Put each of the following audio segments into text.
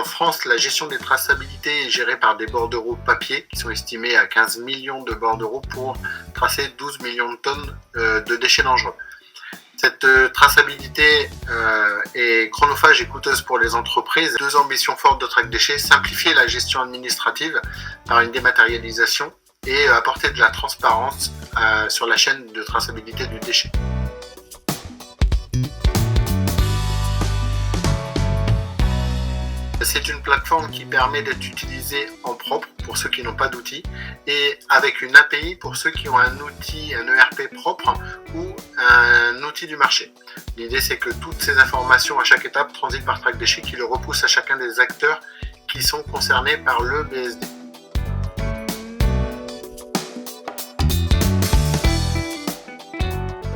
France, la gestion des traçabilités est gérée par des bordereaux papier qui sont estimés à 15 millions de bordereaux pour tracer 12 millions de tonnes de déchets dangereux. Cette traçabilité est chronophage et coûteuse pour les entreprises. Deux ambitions fortes de Track Déchets: simplifier la gestion administrative par une dématérialisation et apporter de la transparence sur la chaîne de traçabilité du déchet. C'est une plateforme qui permet d'être utilisée en propre pour ceux qui n'ont pas d'outils et avec une API pour ceux qui ont un outil, un ERP propre ou un outil du marché. L'idée, c'est que toutes ces informations à chaque étape transitent par Track Déchets qui le repousse à chacun des acteurs qui sont concernés par le BSD.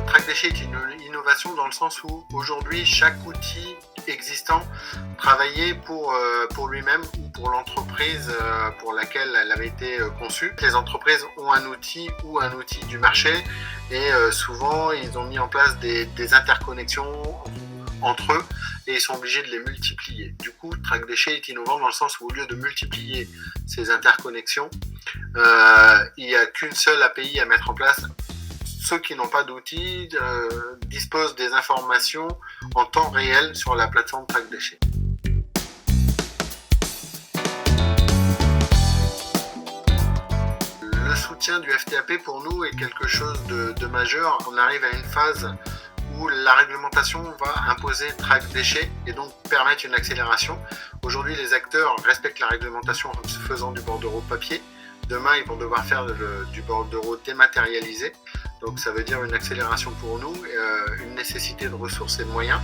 Track Déchets est une innovation dans le sens où aujourd'hui chaque outil existant travaillait pour lui-même ou pour l'entreprise pour laquelle elle avait été conçue. Les entreprises ont un outil ou un outil du marché et souvent ils ont mis en place des interconnexions entre eux et ils sont obligés de les multiplier. Du coup, Track Déchets est innovant dans le sens où au lieu de multiplier ces interconnexions, il n'y a qu'une seule API à mettre en place. Ceux qui n'ont pas d'outils disposent des informations en temps réel sur la plateforme Track Déchets. Le soutien du FTAP pour nous est quelque chose de majeur. On arrive à une phase où la réglementation va imposer Track Déchets et donc permettre une accélération. Aujourd'hui, les acteurs respectent la réglementation en faisant du bordereau papier. Demain, ils vont devoir faire du bordereau dématérialisé. Donc ça veut dire une accélération pour nous, une nécessité de ressources et de moyens.